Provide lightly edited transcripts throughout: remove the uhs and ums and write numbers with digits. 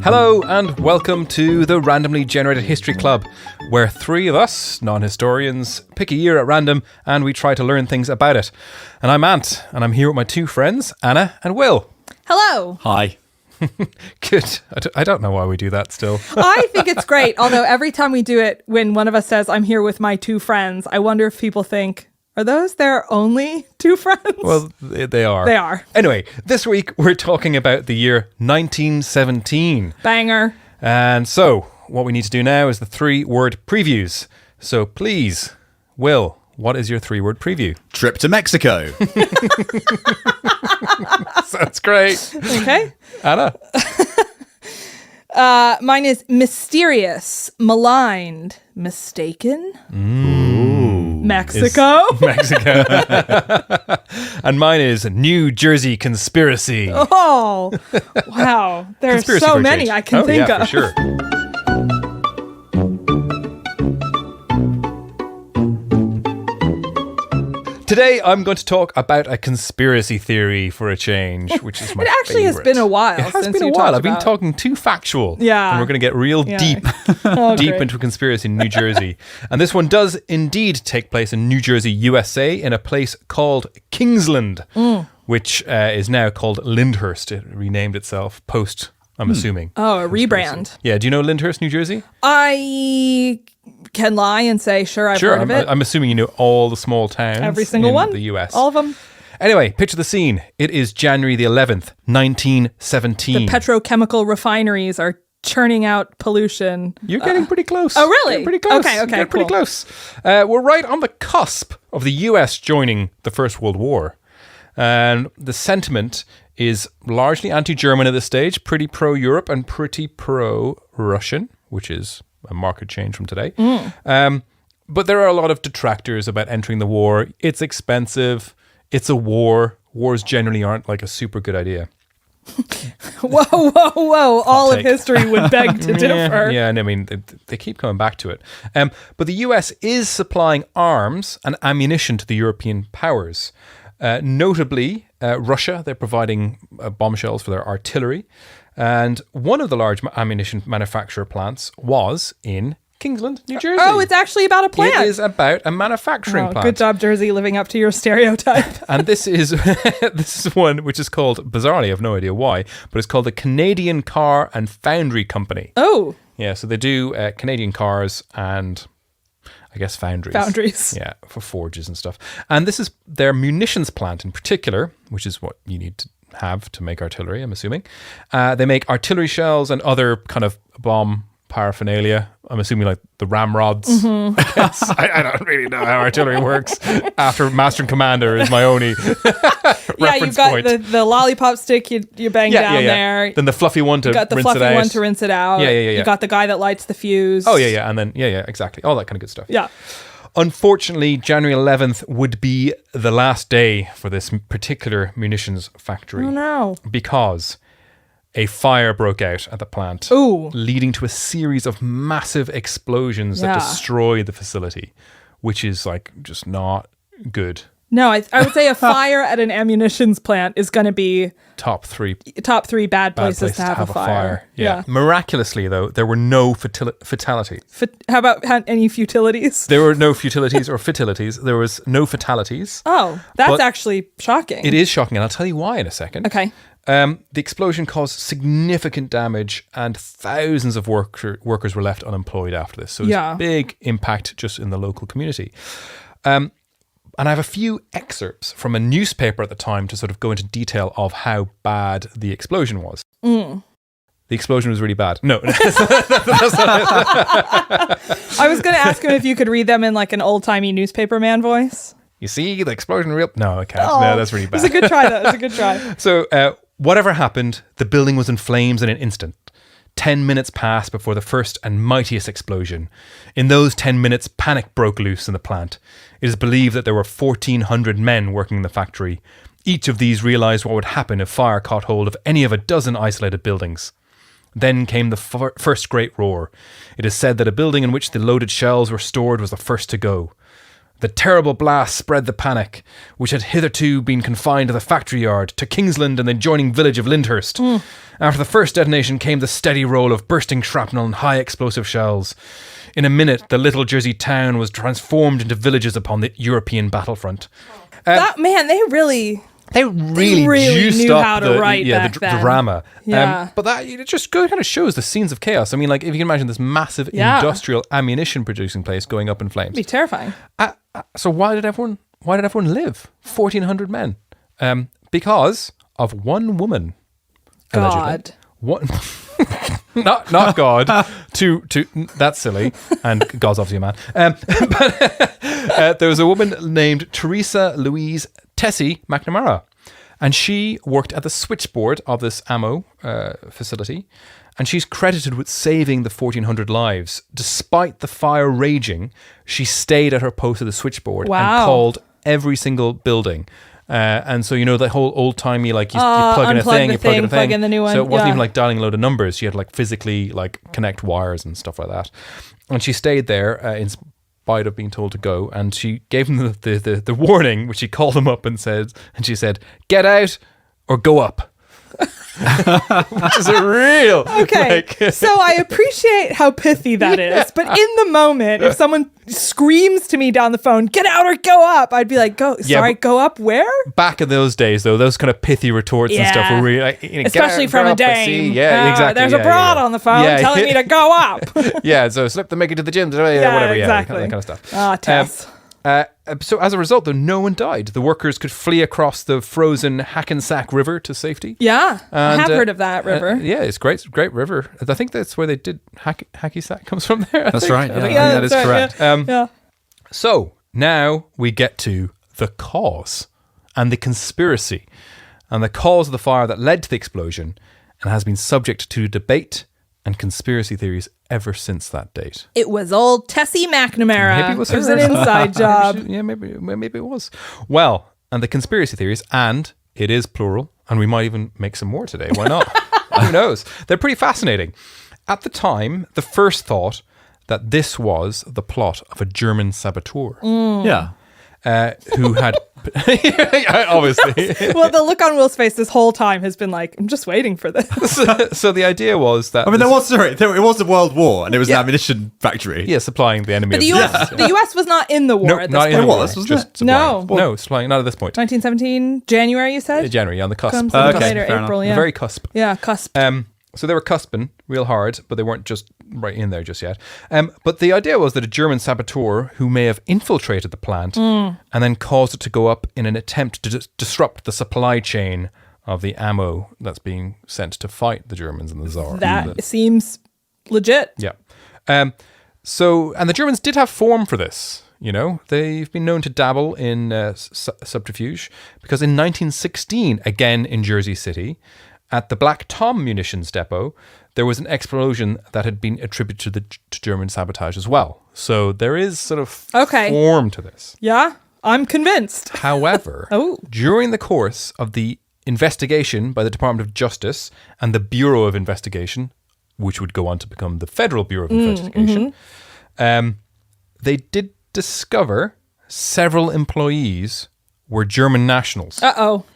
Hello and welcome to the Randomly Generated History Club, where three of us, non-historians, pick a year at random and we try to learn things about it. And I'm Ant, and I'm here with my two friends, Anna and Will. Hello. Hi. Good. I don't know why we do that still. I think it's great, although every time we do it, when one of us says, I'm here with my two friends, I wonder if people think, are those their only two friends? Well, they are. They are. Anyway, this week we're talking about the year 1917. Banger. And so, what we need to do now is the 3-word previews. So please, Will, what is your 3-word preview? Trip to Mexico. Sounds great. Okay. Anna? Mine is mysterious, maligned, mistaken. Mexico. Mexico. And mine is New Jersey conspiracy. Oh, wow. There are so many I can think of. For sure. Today, I'm going to talk about a conspiracy theory for a change, which is my It actually has been a while. It has been a while. I've been talking too factual. Yeah. And we're going to get real deep Great. into a conspiracy in New Jersey. And this one does indeed take place in New Jersey, USA, in a place called Kingsland, which is now called Lyndhurst. It renamed itself post, I'm assuming. Oh, a rebrand. Yeah. Do you know Lyndhurst, New Jersey? I can lie and say, sure, I've heard of it. I'm assuming you know all the small towns. Every single in one. the US. All of them. Anyway, picture the scene. It is January the 11th, 1917. The petrochemical refineries are churning out pollution. You're getting pretty close. Oh, really? You're pretty close. Okay, You're getting pretty cool. close. We're right on the cusp of the US joining the First World War. And the sentiment is largely anti-German at this stage, pretty pro-Europe and pretty pro-Russian, which is a marked change from today. But there are a lot of detractors about entering the war. It's expensive. It's a war. Wars generally aren't like a super good idea. Whoa. All of history would beg to differ. Yeah, and I mean, they keep coming back to it. But the US is supplying arms and ammunition to the European powers. Notably, Russia, they're providing bombshells for their artillery. And one of the large ammunition manufacturer plants was in Kingsland, New Jersey. Oh, it's actually about a plant. It is about a manufacturing plant. Good job, Jersey, living up to your stereotype. And this is one which is called, bizarrely, I have no idea why, but it's called the Canadian Car and Foundry Company. Oh. Yeah, so they do Canadian cars and I guess foundries. Yeah, for forges and stuff. And this is their munitions plant in particular, which is what you need to have to make artillery, I'm assuming. They make artillery shells and other kind of bomb paraphernalia. I'm assuming like the ramrods. Mm-hmm. I guess. I don't really know how artillery works. After Master and Commander is my only Yeah, you've got the lollipop stick you bang down there. Then the fluffy one to rinse it out. You got the fluffy one to rinse it out. Yeah. You got the guy that lights the fuse. Oh, yeah. And then, exactly. All that kind of good stuff. Yeah. Unfortunately, January 11th would be the last day for this particular munitions factory. Oh, no. Because a fire broke out at the plant, leading to a series of massive explosions that destroyed the facility, which is like just not good. No, I would say a fire at an ammunitions plant is going to be top three bad places to have a fire. Yeah. Miraculously, though, there were no fatalities. How about any futilities? There were no futilities or fatalities. There was no fatalities. Oh, that's actually shocking. It is shocking, and I'll tell you why in a second. Okay. The explosion caused significant damage and thousands of workers were left unemployed after this. So it was a big impact just in the local community. And I have a few excerpts from a newspaper at the time to sort of go into detail of how bad the explosion was. The explosion was really bad. No. I was going to ask him if you could read them in like an old-timey newspaper man voice. You see the explosion real? No, I can't. No, that's really bad. It's a good try, though. It's a good try. So whatever happened, the building was in flames in an instant. 10 minutes passed before the first and mightiest explosion. In those 10 minutes, panic broke loose in the plant. It is believed that there were 1,400 men working in the factory. Each of these realized what would happen if fire caught hold of any of a dozen isolated buildings. Then came the first great roar. It is said that a building in which the loaded shells were stored was the first to go. The terrible blast spread the panic, which had hitherto been confined to the factory yard, to Kingsland and the adjoining village of Lyndhurst. After the first detonation came the steady roll of bursting shrapnel and high explosive shells. In a minute, the little Jersey town was transformed into villages upon the European battlefront. They really juiced knew up how to write back then. drama. Yeah. But that it just kind of shows the scenes of chaos. I mean, like, if you can imagine this massive industrial ammunition producing place going up in flames. It'd be terrifying. So why did everyone live? 1,400 men. Because of one woman. God. Allegedly. What? not God. to that's silly, and God's obviously a man. But there was a woman named Teresa Louise Tessie McNamara, and she worked at the switchboard of this ammo facility, and she's credited with saving the 1,400 lives. Despite the fire raging, she stayed at her post at the switchboard and called every single building. And so, the whole old-timey, like, you plug in a thing, you plug in a thing. Plug in the new one. So it wasn't even like dialing a load of numbers. She had like physically like connect wires and stuff like that. And she stayed there in spite of being told to go. And she gave them the warning, which she called them up and she said, "Get out or go up." Which is a real so I appreciate how pithy that is, but in the moment, if someone screams to me down the phone, "Get out or go up," I'd be like, go up where? Back in those days, though, those kind of pithy retorts and stuff were really like, especially from a dame. Exactly. There's a broad on the phone telling me to go up. So slip the Mickey to the gym, whatever. Exactly. That kind of stuff. Tess. So as a result, though, no one died. The workers could flee across the frozen Hackensack River to safety. Yeah, I have heard of that river. It's great. It's a great river. I think that's where they did Hackysack comes from there. That's right. I think that is correct. So now we get to the cause and the conspiracy and the cause of the fire that led to the explosion and has been subject to debate and conspiracy theories ever since that date. It was old Tessie McNamara. Maybe it was an inside job. Maybe it was. Well, and the conspiracy theories, and it is plural, and we might even make some more today. Why not? Who knows? They're pretty fascinating. At the time, the first thought that this was the plot of a German saboteur. Yeah. Who had obviously. Well, the look on Will's face this whole time has been like, I'm just waiting for this. So the idea was that it was a world war, and it was an ammunition factory. Yeah, supplying the enemy. But the US was not in the war at this point. It was, just supplying. No, supplying, not at this point. 1917, January, you said? January, on the cusp. Comes later, April, The very cusp. Yeah, cusp. So they were cusping real hard, but they weren't just right in there just yet. But the idea was that a German saboteur who may have infiltrated the plant and then caused it to go up in an attempt to disrupt the supply chain of the ammo that's being sent to fight the Germans and the Tsar. That seems legit. Yeah. So, and the Germans did have form for this. They've been known to dabble in subterfuge because in 1916, again in Jersey City, at the Black Tom munitions depot, there was an explosion that had been attributed to German sabotage as well. So there is sort of form to this. Yeah, I'm convinced. However, during the course of the investigation by the Department of Justice and the Bureau of Investigation, which would go on to become the Federal Bureau of Investigation, they did discover several employees were German nationals. Uh-oh.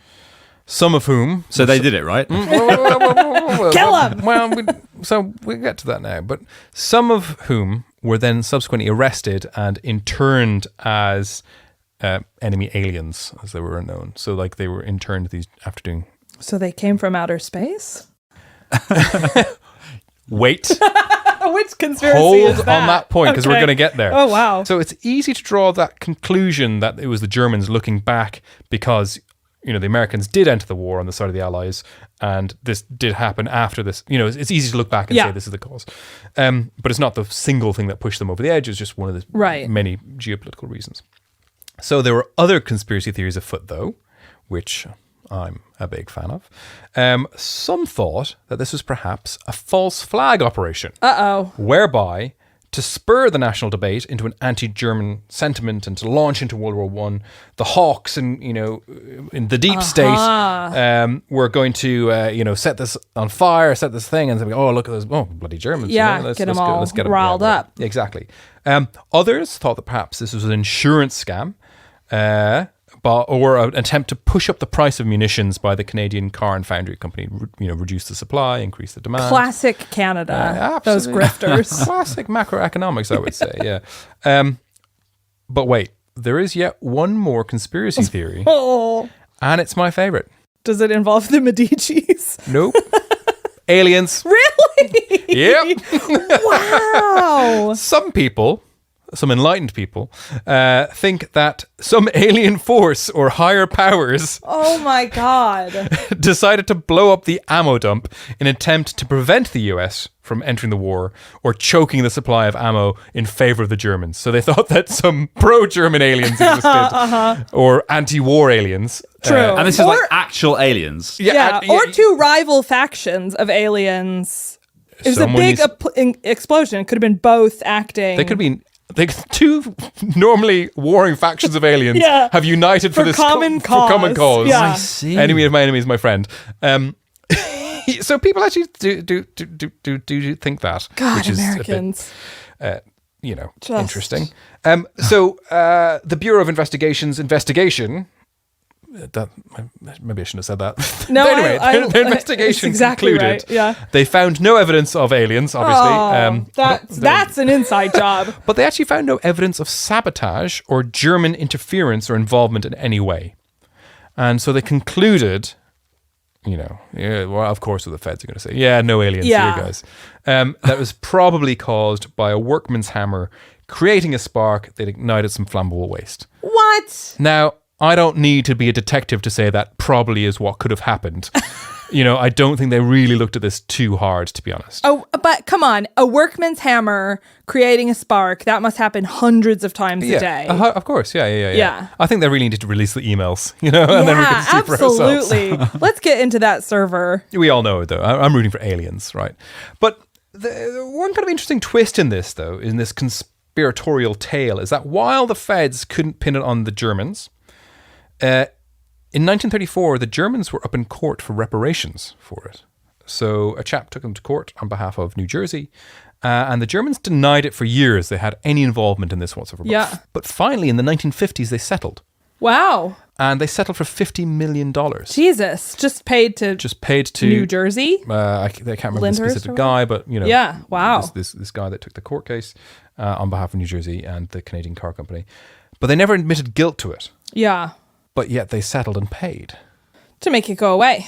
Some of whom... So they did it, right? Kill them! Well, we'll get to that now. But some of whom were then subsequently arrested and interned as enemy aliens, as they were known. So, like, they were interned after doing... So they came from outer space? Wait. Which conspiracy Hold is that? on that point, because we're going to get there. Oh, wow. So it's easy to draw that conclusion that it was the Germans looking back because... the Americans did enter the war on the side of the Allies, and this did happen after this. It's easy to look back and say this is the cause. But it's not the single thing that pushed them over the edge. It's just one of the many geopolitical reasons. So there were other conspiracy theories afoot, though, which I'm a big fan of. Some thought that this was perhaps a false flag operation. Uh-oh. Whereby to spur the national debate into an anti-German sentiment and to launch into World War One, the hawks and, in the deep state were going to, set this on fire, set this thing and say, oh, look at those, bloody Germans. Yeah, let's get them riled up. Exactly. Others thought that perhaps this was an insurance scam, or an attempt to push up the price of munitions by the Canadian car and foundry company, reduce the supply, increase the demand. Classic Canada, those grifters. Classic macroeconomics, I would say, yeah. But wait, there is yet one more conspiracy theory, and it's my favorite. Does it involve the Medicis? Nope. Aliens. Really? Yep. Wow. Some enlightened people think that some alien force or higher powers oh my god decided to blow up the ammo dump in an attempt to prevent the US from entering the war or choking the supply of ammo in favor of the Germans. So they thought that some pro-German aliens existed or anti-war aliens. True. And this is like actual aliens. Or two rival factions of aliens. It was a big explosion. It could have been both acting. They could have been two normally warring factions of aliens have united for this common cause. For common cause. Yeah. I see. Enemy of my enemy is my friend. So people actually do think that. God, which is Americans. A bit, interesting. So the Bureau of investigation. That maybe I shouldn't have said that. No, but anyway, their investigation exactly concluded. Right. Yeah. They found no evidence of aliens, obviously. That's an inside job. But they actually found no evidence of sabotage or German interference or involvement in any way. And so they concluded, of course, the feds are going to say, no aliens here, guys. That was probably caused by a workman's hammer creating a spark that ignited some flammable waste. What? Now, I don't need to be a detective to say that probably is what could have happened. I don't think they really looked at this too hard, to be honest. Oh, but come on. A workman's hammer creating a spark, that must happen hundreds of times a day. Of course. Yeah. I think they really need to release the emails, and then we can see for ourselves. Absolutely. Let's get into that server. We all know it, though. I'm rooting for aliens, right? But the one kind of interesting twist in this, though, in this conspiratorial tale, is that while the feds couldn't pin it on the Germans, in 1934, the Germans were up in court for reparations for it. So a chap took them to court on behalf of New Jersey, and the Germans denied it for years they had any involvement in this whatsoever. Yeah. But finally, in the 1950s, they settled. Wow. And they settled for $50 million. Jesus. Just paid to New Jersey? I can't remember the specific guy, but, Yeah, wow. This guy that took the court case on behalf of New Jersey and the Canadian car company. But they never admitted guilt to it. Yeah. But yet they settled and paid. To make it go away.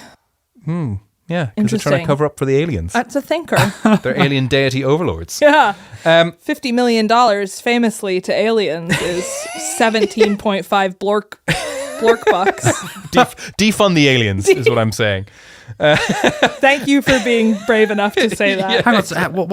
Yeah, because they're trying to cover up for the aliens. That's a thinker. They're alien deity overlords. Yeah. $50 million famously to aliens is 17.5 Blorkbucks. Defund the aliens is what I'm saying. Thank you for being brave enough to say that. Yeah. Hang on,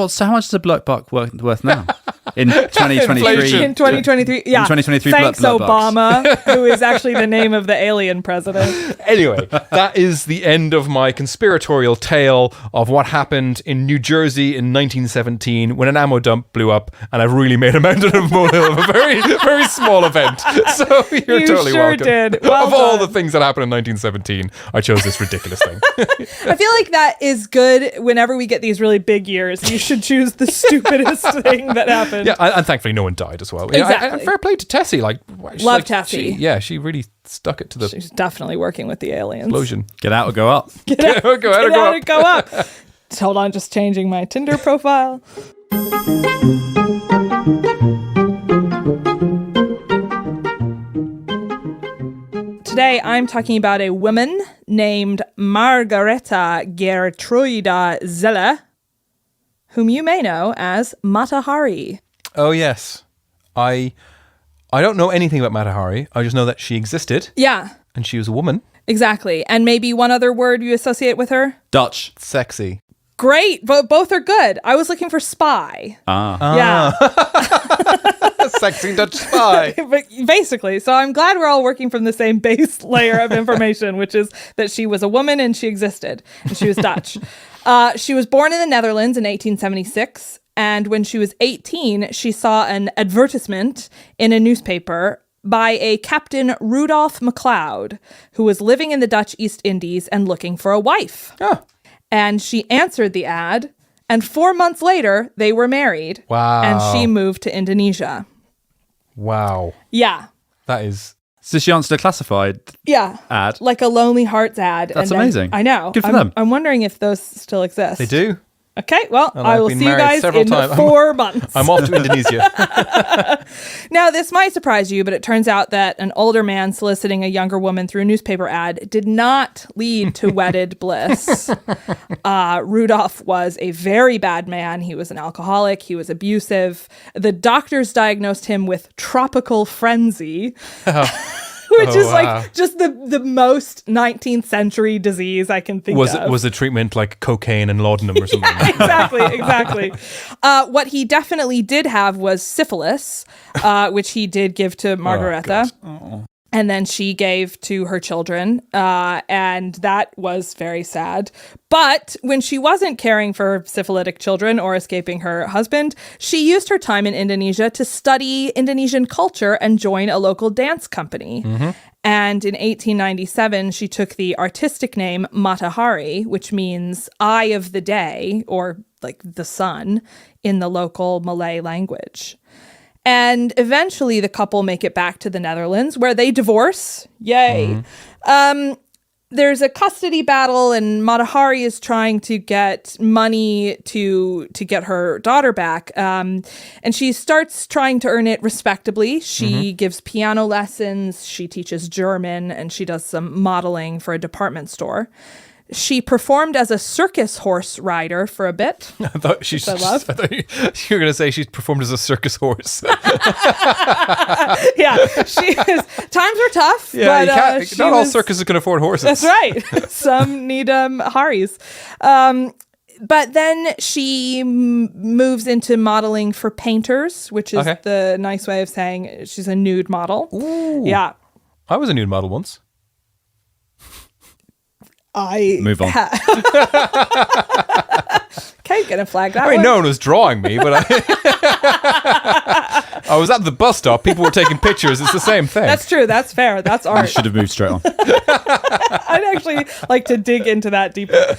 so how much is a Blorkbuck worth now? In 2023? In 2023, yeah. In 2023, thanks, Blorkbucks. Obama, who is actually the name of the alien president. Anyway, that is the end of my conspiratorial tale of what happened in New Jersey in 1917 when an ammo dump blew up, and I've really made a mountain of a molehill of a very, very small event. So you're totally sure welcome. Did. Well of all done. the things that happened in 1917, I chose this ridiculous thing. I feel like that is good whenever we get these really big years. You should choose the stupidest thing that happened. Yeah, and thankfully no one died as well. Exactly. And fair play to Tessie. Love Tessie. She really stuck it to the She's definitely working with the aliens. explosion. Get out or go up. Get out Go out or go up. Hold on, just changing my Tinder profile. Today, I'm talking about a woman named Margareta Gertruida Zeller, whom you may know as Mata Hari. Oh, yes. I don't know anything about Mata Hari. I just know that she existed. Yeah, And she was a woman. exactly. And maybe one other word you associate with her? Dutch. Sexy. Great, but both are good. I was looking for spy. Yeah. Sexy Dutch spy. But basically, so I'm glad we're all working from the same base layer of information, which is that she was a woman and she existed and she was Dutch. She was born in the Netherlands in 1876. And when she was 18, she saw an advertisement in a newspaper by a Captain Rudolph MacLeod, who was living in the Dutch East Indies and looking for a wife. Oh. And she answered the ad, and 4 months later, they were married. Wow. And she moved to Indonesia. Wow. Yeah. That is... So she answered a classified ad. Like a Lonely Hearts ad. That's amazing. I know. Good for them. I'm wondering if those still exist. They do. Okay, well, And I I've will been see you married guys several in times. 4 months. I'm off to Indonesia. Now, this might surprise you, but it turns out that an older man soliciting a younger woman through a newspaper ad did not lead to wedded bliss. Rudolph was a very bad man. He was an alcoholic. He was abusive. The doctors diagnosed him with tropical frenzy. Which is like just the most 19th century disease I can think of. Was the treatment like cocaine and laudanum or something? Yeah, exactly. What he definitely did have was syphilis, which he did give to Margareta. And then she gave to her children, and that was very sad. But when she wasn't caring for syphilitic children or escaping her husband, she used her time in Indonesia to study Indonesian culture and join a local dance company. Mm-hmm. And in 1897, she took the artistic name Matahari, which means eye of the day, or like the sun, in the local Malay language. And eventually the couple make it back to the Netherlands where they divorce. Yay. Mm-hmm. There's a custody battle and Matahari is trying to get money to get her daughter back. And she starts trying to earn it respectably. She gives piano lessons, she teaches German, and she does some modeling for a department store. She performed as a circus horse rider for a bit. I thought I thought you were going to say she performed as a circus horse. Yeah, times were tough. Yeah, but, not all circuses can afford horses. That's right. Some need Haris. But then she moves into modeling for painters, which is the nice way of saying she's a nude model. Ooh. Yeah. I was a nude model once. Move on. Okay, gonna flag that. I mean, one. no one was drawing me, but I was at the bus stop. People were taking pictures. It's the same thing. That's true. That's fair. That's You art. should have moved straight on. I'd actually like to dig into that deeper.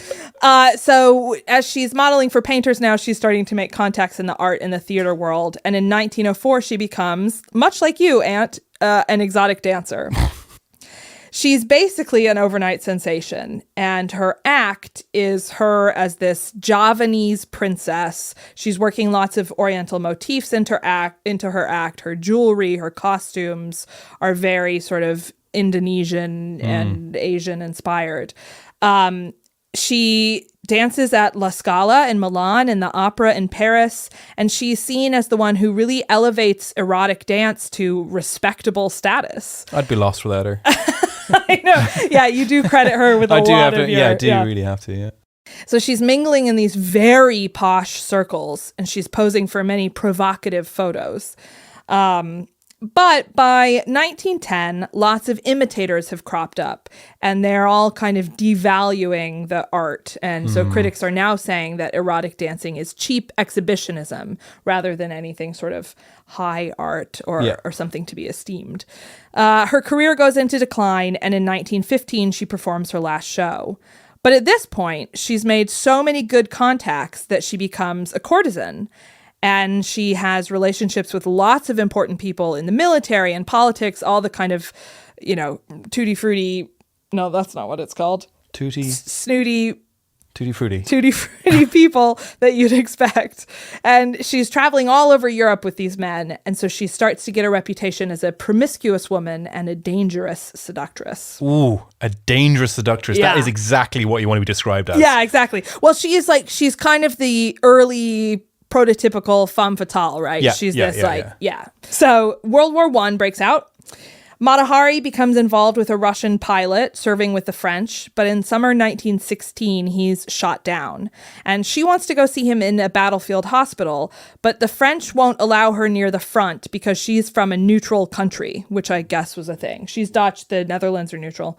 So as she's modeling for painters now, she's starting to make contacts in the art and the theater world. And in 1904, she becomes, much like you, Ant, an exotic dancer. She's basically an overnight sensation, and her act is her as this Javanese princess. She's working lots of Oriental motifs into her act. Her jewelry, her costumes are very sort of Indonesian and Asian inspired. She dances at La Scala in Milan and the Opera in Paris, and she's seen as the one who really elevates erotic dance to respectable status. I'd be lost without her. I know. Yeah, you do credit her with a lot of your... Yeah, I do really have to, yeah. So she's mingling in these very posh circles, and she's posing for many provocative photos. But by 1910, lots of imitators have cropped up, and they're all kind of devaluing the art. And so critics are now saying that erotic dancing is cheap exhibitionism rather than anything sort of high art or something to be esteemed. Her career goes into decline, and in 1915, she performs her last show. But at this point, she's made so many good contacts that she becomes a courtesan. And she has relationships with lots of important people in the military and politics, all the kind of, tutti frutti. No, that's not what it's called. Snooty. Tutti frutti. Tutti frutti people that you'd expect. And she's traveling all over Europe with these men. And so she starts to get a reputation as a promiscuous woman and a dangerous seductress. Ooh, a dangerous seductress. Yeah. That is exactly what you want to be described as. Yeah, exactly. Well, she's kind of the early prototypical femme fatale, right? Yeah, She's yeah. So World War I breaks out. Matahari becomes involved with a Russian pilot serving with the French, but in summer 1916, he's shot down. And she wants to go see him in a battlefield hospital, but the French won't allow her near the front because she's from a neutral country, which I guess was a thing. She's Dutch, the Netherlands are neutral.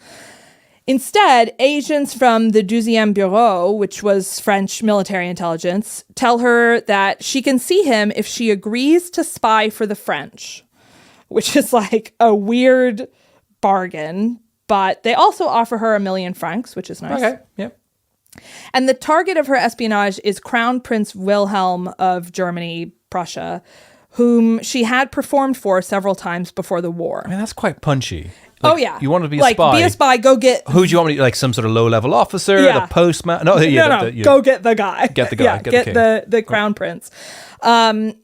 Instead, agents from the 12e Bureau, which was French military intelligence, tell her that she can see him if she agrees to spy for the French, which is like a weird bargain. But they also offer her 1 million francs, which is nice. Okay, yeah. And the target of her espionage is Crown Prince Wilhelm of Germany, Prussia, whom she had performed for several times before the war. I mean, that's quite punchy. Oh, yeah. You want to be a like, spy. Be a spy, go get... Who do you want me to, like some sort of low-level officer, Yeah. the postman? No, Go get the guy. Get the guy, Yeah, get the king. the crown prince. And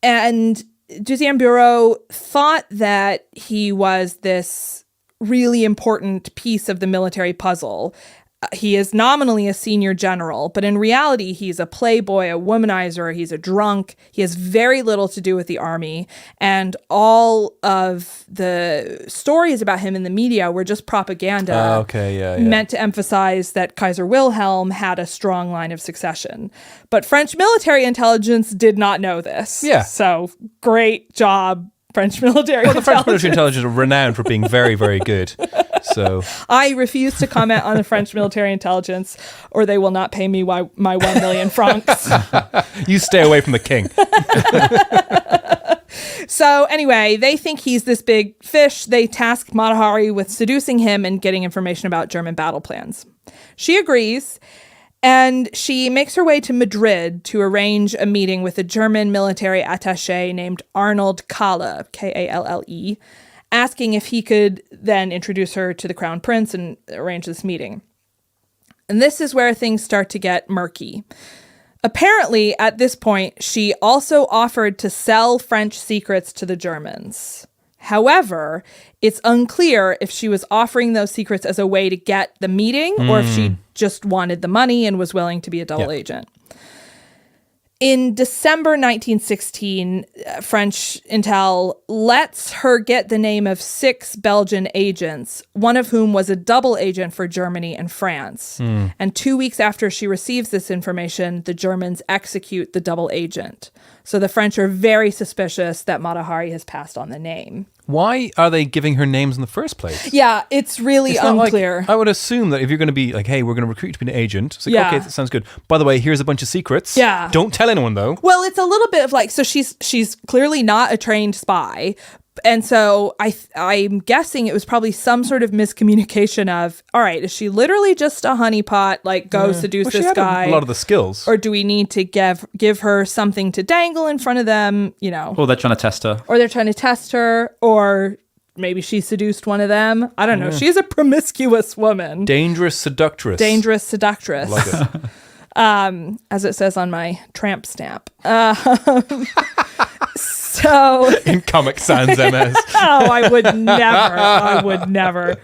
12e Bureau thought that he was this really important piece of the military puzzle. He is nominally a senior general, but in reality, he's a playboy, a womanizer, he's a drunk. He has very little to do with the army. And all of the stories about him in the media were just propaganda meant to emphasize that Kaiser Wilhelm had a strong line of succession. But French military intelligence did not know this. Yeah. So great job, French military Well, the French intelligence. military intelligence are renowned for being very, very good. So I refuse to comment on the French military intelligence, or they will not pay me my 1 million francs. you stay away from the king. So anyway, they think he's this big fish. They task Mata Hari with seducing him and getting information about German battle plans. She agrees, and she makes her way to Madrid to arrange a meeting with a German military attaché named Arnold Kalle, Kalle, asking if he could then introduce her to the Crown Prince and arrange this meeting. And this is where things start to get murky. Apparently, at this point, she also offered to sell French secrets to the Germans. However, it's unclear if she was offering those secrets as a way to get the meeting or if she just wanted the money and was willing to be a double agent. In December 1916, French intel lets her get the name of 6 Belgian agents, one of whom was a double agent for Germany and France. And 2 weeks after she receives this information, the Germans execute the double agent. So the French are very suspicious that Mata Hari has passed on the name. Why are they giving her names in the first place? Yeah, it's really It's not unclear. I would assume that if you're going to be like, hey, we're going to recruit you to be an agent. It's like, Yeah. okay, that sounds good. By the way, here's a bunch of secrets. Yeah. Don't tell anyone, though. Well, it's a little bit of like, so she's clearly not a trained spy. And so I'm guessing it was probably some sort of miscommunication of, all right, is she literally just a honeypot? Like, go seduce She this had guy. a lot of the skills. Or do we need to give her something to dangle in front of them, you know? Or they're trying to test her. Or they're trying to test her, or maybe she seduced one of them. I don't know. She's a promiscuous woman. Dangerous seductress. Dangerous seductress. Love it. As it says on my tramp stamp. So... In Comic Sans MS. Oh, I would never. I would never.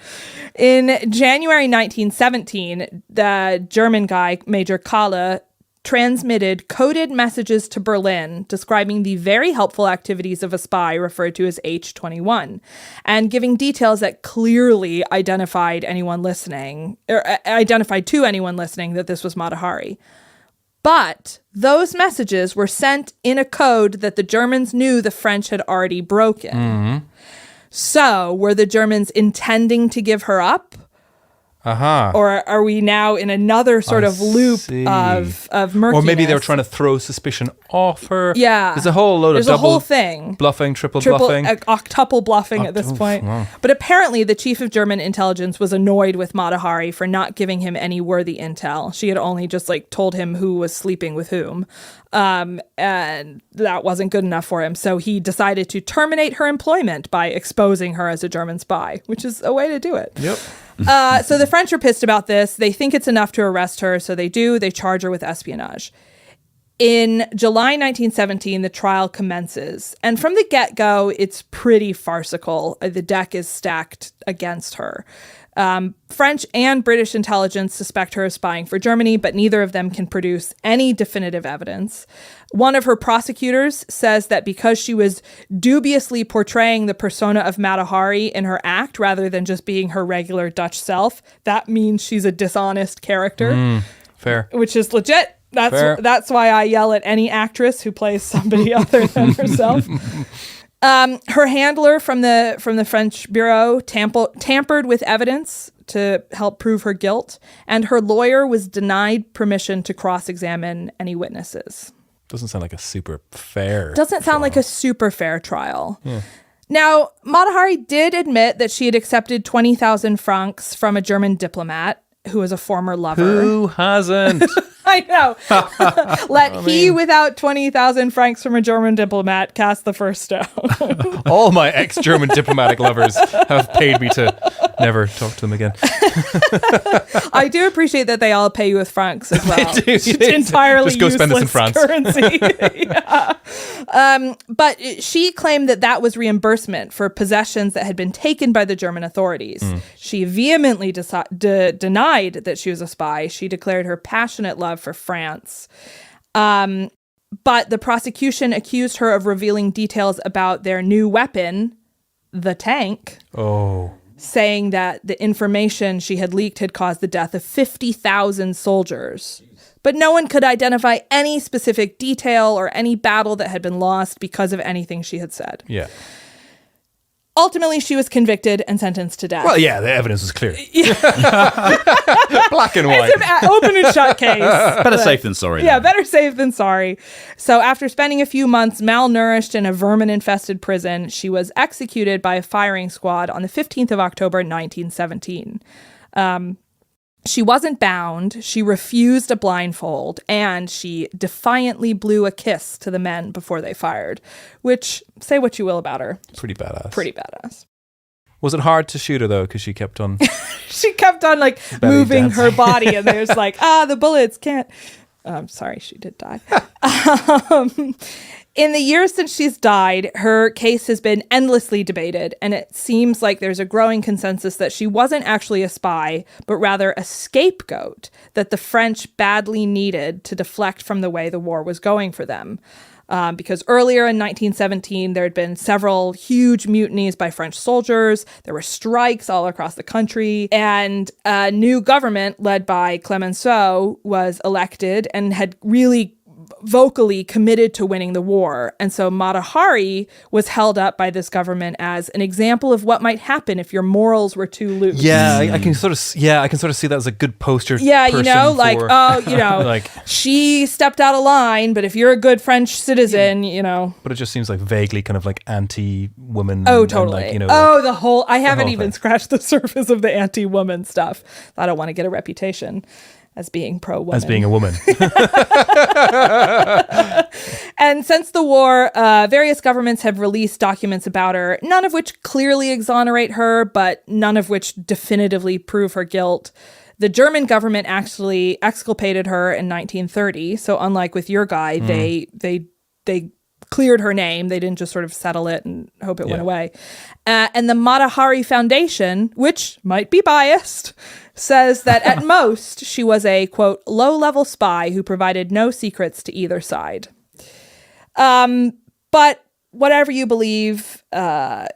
In January 1917, the German guy, Major Kalle, transmitted coded messages to Berlin describing the very helpful activities of a spy referred to as H21 and giving details that clearly identified to anyone listening that this was Mata Hari. But those messages were sent in a code that the Germans knew the French had already broken. So were the Germans intending to give her up? Or are we now in another sort of loop of murkiness? Or maybe they were trying to throw suspicion off her. Yeah. There's a whole load There's of a double whole thing. bluffing, triple bluffing. Octuple bluffing at this point. Wow. But apparently the chief of German intelligence was annoyed with Mata Hari for not giving him any worthy intel. She had only just told him who was sleeping with whom. And that wasn't good enough for him. So he decided to terminate her employment by exposing her as a German spy, which is a way to do it. Yep. So the French are pissed about this. They think it's enough to arrest her, so they do. They charge her with espionage. In July 1917, the trial commences. And from the get-go, it's pretty farcical. The deck is stacked against her. French and British intelligence suspect her of spying for Germany, but neither of them can produce any definitive evidence. One of her prosecutors says that because she was dubiously portraying the persona of Mata Hari in her act rather than just being her regular Dutch self, that means she's a dishonest character. Fair. Which is legit. Fair. That's why I yell at any actress who plays somebody other than herself. Her handler from the French bureau tampered with evidence to help prove her guilt, and her lawyer was denied permission to cross-examine any witnesses. Doesn't sound like a super fair Doesn't sound trial. like a super fair trial. Yeah. Now, Mata Hari did admit that she had accepted 20,000 francs from a German diplomat who was a former lover. Who hasn't? I know. He, without 20,000 francs from a German diplomat, cast the first stone. All my ex-German diplomatic lovers have paid me to never talk to them again. I do appreciate that they all pay you with francs as well. They do. It's entirely Just go spend this in useless France. currency. Yeah. But she claimed that was reimbursement for possessions that had been taken by the German authorities. She vehemently denied that she was a spy. She declared her passionate love for France. But the prosecution accused her of revealing details about their new weapon, the tank. Oh. Saying that the information she had leaked had caused the death of 50,000 soldiers. But no one could identify any specific detail or any battle that had been lost because of anything she had said. Yeah. Ultimately, she was convicted and sentenced to death. Well, yeah, the evidence was clear. Black and white. It's an open and shut case. Better safe than sorry. Yeah, better safe than sorry. So after spending a few months malnourished in a vermin-infested prison, she was executed by a firing squad on the 15th of October, 1917. She wasn't bound, she refused a blindfold, and she defiantly blew a kiss to the men before they fired, which, say what you will about her. Pretty badass. Pretty badass. Was it hard to shoot her, though, because she kept on... She kept on, moving her body, and there's the bullets can't... I'm sorry, she did die. In the years since she's died, her case has been endlessly debated, and it seems like there's a growing consensus that she wasn't actually a spy, but rather a scapegoat that the French badly needed to deflect from the way the war was going for them. Because earlier in 1917, there had been several huge mutinies by French soldiers. There were strikes all across the country. And a new government led by Clemenceau was elected and had really vocally committed to winning the war. And so Mata Hari was held up by this government as an example of what might happen if your morals were too loose. Yeah, I can sort of see that as a good poster. Yeah, person she stepped out of line, but if you're a good French citizen, But it just seems like vaguely kind of like anti-woman. Oh, totally. And I haven't even thing. scratched the surface of the anti-woman stuff. I don't want to get a reputation as being pro-woman. As being a woman. And since the war, various governments have released documents about her, none of which clearly exonerate her, but none of which definitively prove her guilt. The German government actually exculpated her in 1930. So unlike with your guy, they cleared her name. They didn't just sort of settle it and hope it went away. And the Mata Hari Foundation, which might be biased, says that at most she was a, quote, low-level spy who provided no secrets to either side. But whatever you believe,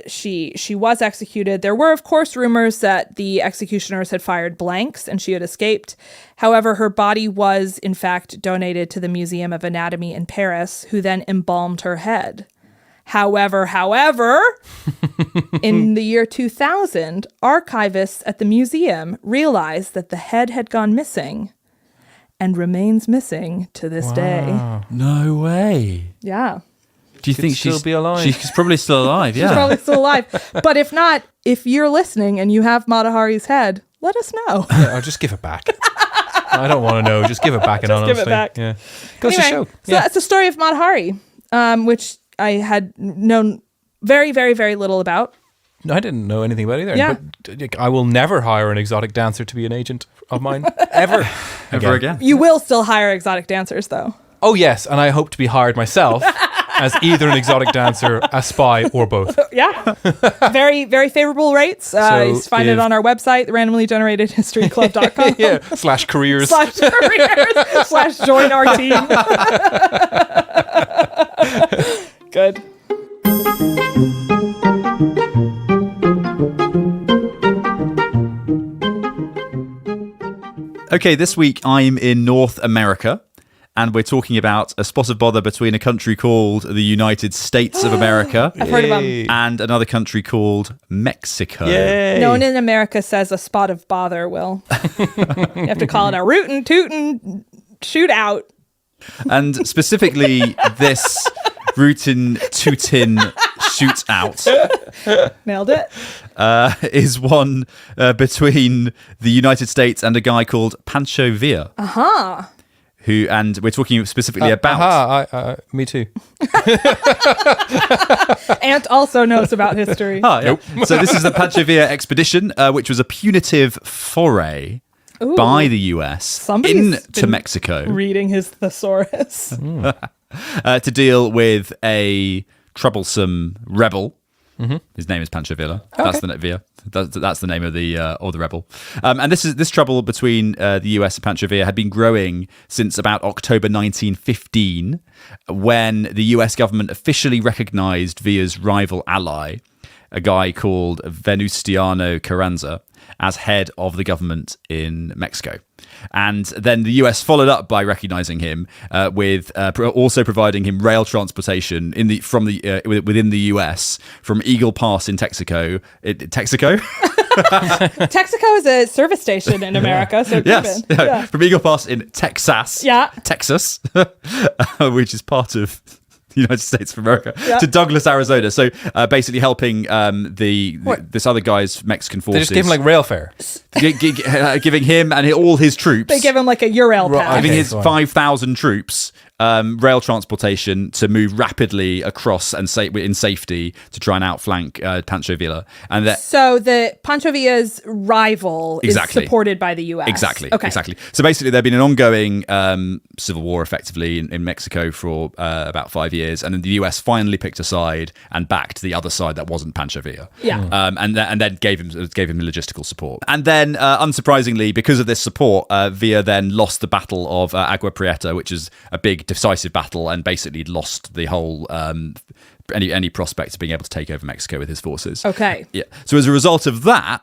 she was executed. There were, of course, rumors that the executioners had fired blanks and she had escaped. However, her body was, in fact, donated to the Museum of Anatomy in Paris, who then embalmed her head. However, in the year 2000, archivists at the museum realized that the head had gone missing and remains missing to this day. No way. Yeah. Do you think still be alive? She's probably still alive, yeah. She's probably still alive. But if not, if you're listening and you have Mata Hari's head, let us know. Yeah, I'll just give it back. I don't want to know. Just give it back anonymously. Give it back. Yeah. Goes to show. So that's the story of Mata Hari, which I had known very, very, very little about. No, I didn't know anything about it either. Yeah. But I will never hire an exotic dancer to be an agent of mine. Ever again. You will still hire exotic dancers, though. Oh, yes. And I hope to be hired myself as either an exotic dancer, a spy, or both. Yeah. Very, very favorable rates. You find it on our website, randomlygeneratedhistoryclub.com. Yeah. /careers. /careers. /join our team. Good. Okay, this week I'm in North America. and we're talking about a spot of bother between a country called the United States of America I've heard of them. and another country called Mexico. Yay. No one in America says a spot of bother, Will. You have to call it a rootin' tootin' shootout. And specifically, this rootin' tootin' shootout Nailed it. is one between the United States and a guy called Pancho Villa. Who, and we're talking specifically about... me too. Ant also knows about history. Nope. So this is the Pancho Villa expedition, which was a punitive foray by the US Somebody's into been Mexico reading his thesaurus. to deal with a troublesome rebel. His name is Pancho Villa. That's the Villa. That's the name of the rebel. And this trouble between the US and Pancho Villa had been growing since about October 1915, when the US government officially recognized Villa's rival ally, a guy called Venustiano Carranza, as head of the government in Mexico. And then the US followed up by recognizing him with also providing him rail transportation within the US from Eagle Pass in Texaco. Texaco Texaco is a service station in America, so yes, yeah. From Eagle Pass in Texas, Texas, which is part of the United States of America, to Douglas, Arizona. So basically helping this other guy's Mexican forces. They just gave him like rail fare. Giving him and all his troops. They give him like a Ural pass. Giving his 5,000 troops rail transportation to move rapidly across and in safety to try and outflank Pancho Villa. And so the Pancho Villa's rival is supported by the US. Exactly. Okay. Exactly. So basically, there'd been an ongoing civil war, effectively, in Mexico for about 5 years, and then the US finally picked a side and backed the other side that wasn't Pancho Villa. Yeah. And then gave him logistical support. And then, unsurprisingly, because of this support, Villa then lost the Battle of Agua Prieta, which is a big decisive battle, and basically lost the whole any prospect of being able to take over Mexico with his forces. Okay. Yeah. So as a result of that,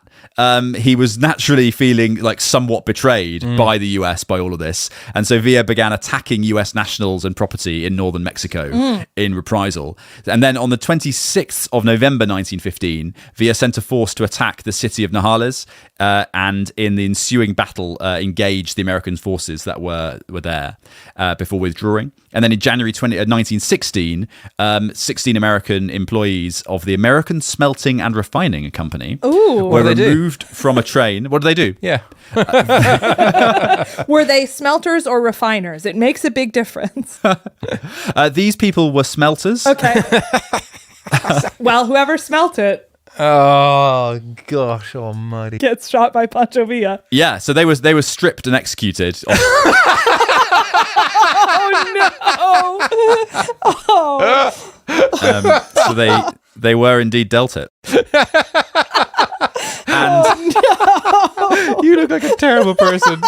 he was naturally feeling like somewhat betrayed by the US by all of this. And so Villa began attacking US nationals and property in northern Mexico in reprisal. And then on the 26th of November 1915, Villa sent a force to attack the city of Nogales, and in the ensuing battle engaged the American forces that were there before withdrawing. And then in January 1916, 16 American employees of the American Smelting and Refining Company were removed from a train. What do they do? Yeah. Were they smelters or refiners? It makes a big difference. These people were smelters. Okay. Well, whoever smelt it Oh gosh almighty. gets shot by Pancho Villa. Yeah, so they were stripped and executed. Oh no! So they were indeed dealt it. And You look like a terrible person.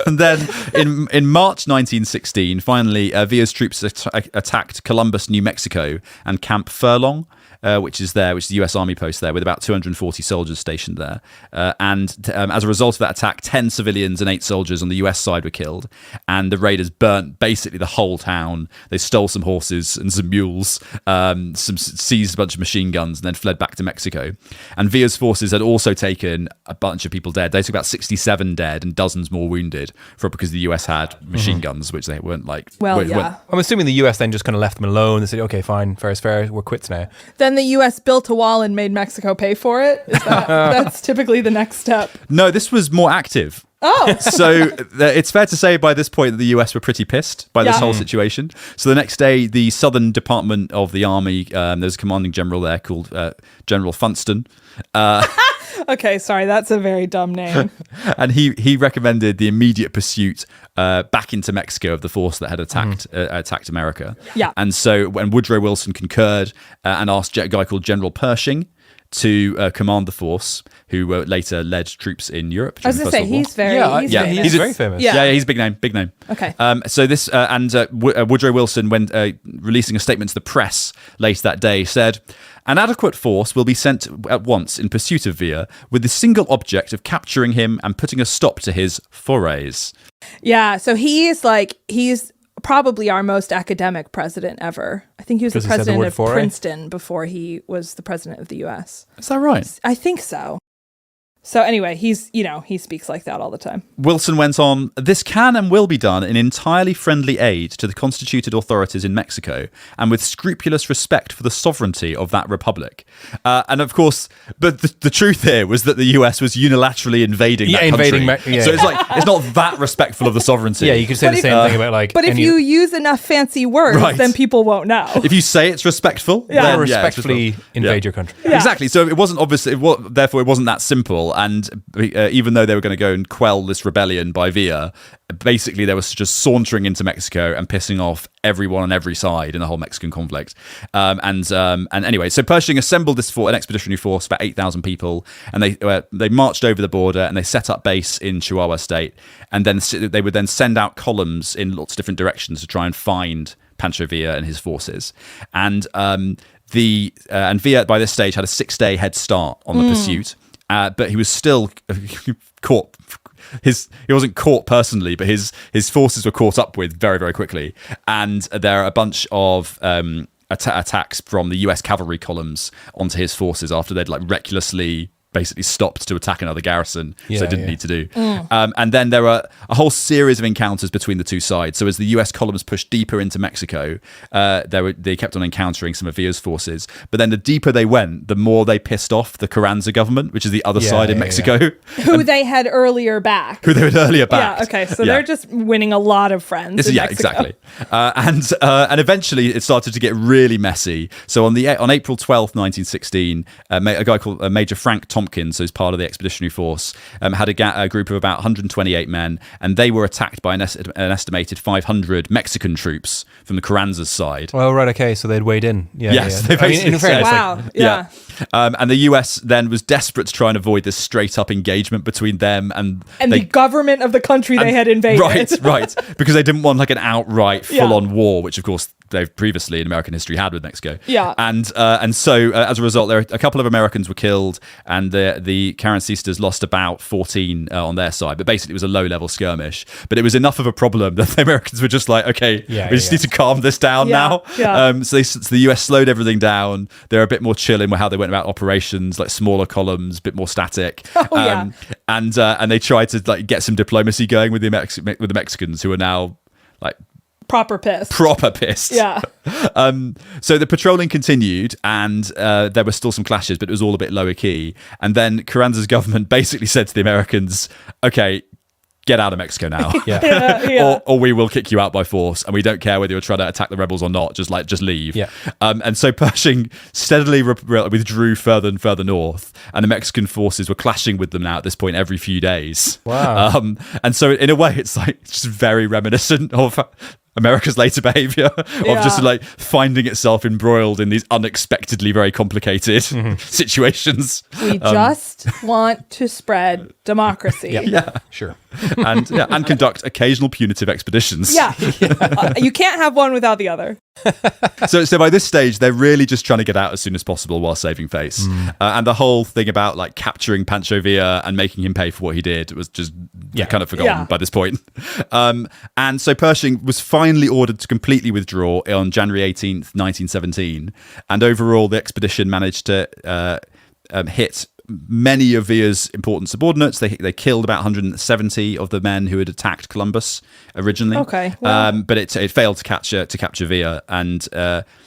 And then in March 1916, finally, Villa's troops attacked Columbus, New Mexico, and Camp Furlong, which is the US Army post there, with about 240 soldiers stationed there. And as a result of that attack, 10 civilians and 8 soldiers on the US side were killed. And the raiders burnt basically the whole town. They stole some horses and some mules, seized a bunch of machine guns, and then fled back to Mexico. And Villa's forces had also taken a bunch of people dead. They took about 67 dead and dozens more wounded because the US had machine guns, which they weren't like. I'm assuming the US then just kind of left them alone. They said, okay, fine, fair is fair, we're quits now. Then the US built a wall and made Mexico pay for it? That's typically the next step. No, this was more active. Oh. So it's fair to say by this point that the US were pretty pissed by this whole situation. So the next day, the Southern Department of the Army, there's a commanding general there called General Funston. Okay, sorry, that's a very dumb name. And he recommended the immediate pursuit back into Mexico of the force that had attacked America. Yeah. And so when Woodrow Wilson concurred and asked a guy called General Pershing to command the force, who later led troops in Europe. I was going to say, he's very he's very famous. Yeah, he's big name. Okay. So this, Woodrow Wilson, when releasing a statement to the press later that day, said, "An adequate force will be sent at once in pursuit of Villa with the single object of capturing him and putting a stop to his forays." Yeah, so he's probably our most academic president ever. I think he was the president of Princeton before he was the president of the U.S. Is that right? I think so. So anyway, he speaks like that all the time. Wilson went on, "This can and will be done in entirely friendly aid to the constituted authorities in Mexico and with scrupulous respect for the sovereignty of that republic." And of course, but the truth here was that the US was unilaterally invading that country. So it's not that respectful of the sovereignty. Yeah, you could say the same thing about But if you use enough fancy words, then people won't know. If you say it's respectful, then respectfully invade your country. Yeah. Exactly. So it wasn't therefore it wasn't that simple. And even though they were going to go and quell this rebellion by Villa, basically they were just sauntering into Mexico and pissing off everyone on every side in the whole Mexican conflict. And anyway, so Pershing assembled an expeditionary force, about 8,000 people, and they marched over the border and they set up base in Chihuahua State. And then they would then send out columns in lots of different directions to try and find Pancho Villa and his forces. And Villa by this stage had a 6-day head start on the pursuit. But he was still caught. He wasn't caught personally, but his forces were caught up with very, very quickly. And there are a bunch of attacks from the US cavalry columns onto his forces after they'd recklessly basically stopped to attack another garrison, so they didn't need to do. And then there were a whole series of encounters between the two sides. So as the US columns pushed deeper into Mexico, they kept on encountering some of Villa's forces. But then the deeper they went, the more they pissed off the Carranza government, which is the other side in Mexico. Who they had earlier backed. Yeah, okay. So they're just winning a lot of friends in Mexico. Exactly. And eventually it started to get really messy. So on April 12th, 1916, a guy called Major Frank Tompkins, who's part of the expeditionary force, had a group of about 128 men, and they were attacked by an estimated 500 Mexican troops from the Carranza's side. Well, right, okay, so they'd weighed in. They basically said, wow. Yeah. And the US then was desperate to try and avoid this straight-up engagement between them and the government of the country they had invaded. Right, because they didn't want an outright full-on war, which of course they've previously in American history had with Mexico. Yeah. And so as a result, a couple of Americans were killed, and the Carrancistas lost about 14 on their side. But basically, it was a low-level skirmish. But it was enough of a problem that the Americans were just okay, we just need to calm this down now. Yeah. So the US slowed everything down. They're a bit more chill in how they went about operations, smaller columns, a bit more static. And they tried to get some diplomacy going with the Mexicans, who are now proper pissed. Yeah. So the patrolling continued, and there were still some clashes, but it was all a bit lower key. And then Carranza's government basically said to the Americans, "Okay, get out of Mexico now, or we will kick you out by force, and we don't care whether you're trying to attack the rebels or not. Just leave." Yeah. And so Pershing steadily withdrew further and further north, and the Mexican forces were clashing with them now at this point every few days. Wow. And so in a way, it's just very reminiscent of America's later behavior of just finding itself embroiled in these unexpectedly very complicated situations. We just want to spread democracy. Yeah, sure. And conduct occasional punitive expeditions. Yeah. You can't have one without the other. So by this stage, they're really just trying to get out as soon as possible while saving face. And the whole thing about capturing Pancho Villa and making him pay for what he did was just kind of forgotten by this point. And so Pershing was finally ordered to completely withdraw on January 18th, 1917. And overall, the expedition managed to hit many of Villa's important subordinates. They killed about 170 of the men who had attacked Columbus originally. Okay, well. But it failed to capture Villa, and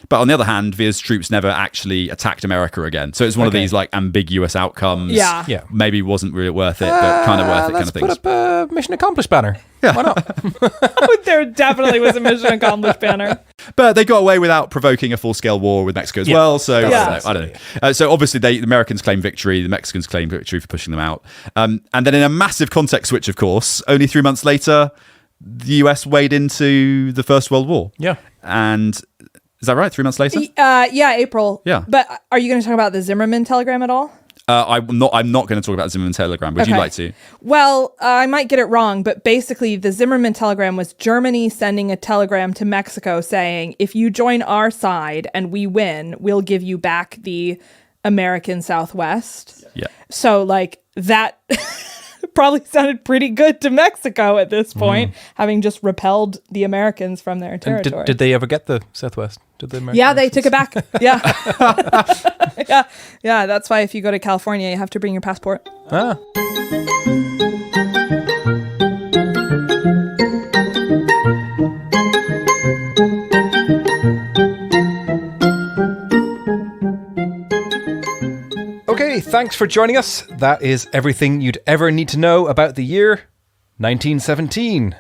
but on the other hand, Villa's troops never actually attacked America again. So it's one of these ambiguous outcomes. Yeah. Maybe wasn't really worth it, but kind of worth it kind of things. Let's put up a mission accomplished banner. Yeah, why not? There definitely was a mission accomplished banner. But they got away without provoking a full-scale war with Mexico as well. So I don't know. So obviously the Americans claim victory, the Mexicans claim victory for pushing them out. And then in a massive context switch, of course, only 3 months later, the US weighed into the First World War. Yeah. And Is that right? 3 months later? Yeah, April. Yeah. But are you going to talk about the Zimmerman telegram at all? I'm not going to talk about the Zimmerman telegram. Would you like to? Well, I might get it wrong, but basically the Zimmerman telegram was Germany sending a telegram to Mexico saying, if you join our side and we win, we'll give you back the American Southwest. Yeah. So like that probably sounded pretty good to Mexico at this point, having just repelled the Americans from their territory. Did they ever get the Southwest? Did the Americans? Yeah, they took it back. Yeah. Yeah, that's why if you go to California, you have to bring your passport. Ah. Okay, thanks for joining us. That is everything you'd ever need to know about the year 1917.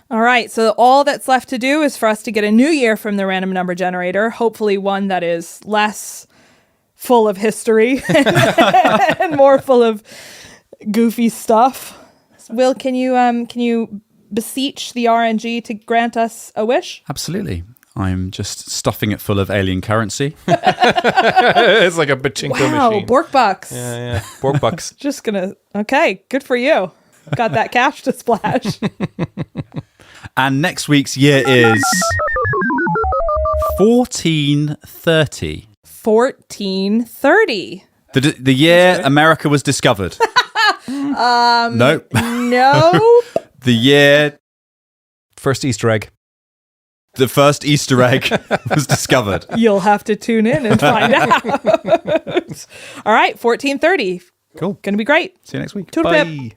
All right, so all that's left to do is for us to get a new year from the random number generator, hopefully one that is less full of history and more full of goofy stuff. Will, can you beseech the RNG to grant us a wish? Absolutely. I'm just stuffing it full of alien currency. It's like a pachinko machine. Blorkbucks. Yeah. Blorkbucks. Just gonna, okay, good for you. Got that cash to splash. And next week's year is 1430. 1430. The year America was discovered. Nope. No. The year First Easter egg. the first Easter egg was discovered. You'll have to tune in and find out. All right, 1430. Cool. Gonna be great. See you next week. Toodle pip. Bye.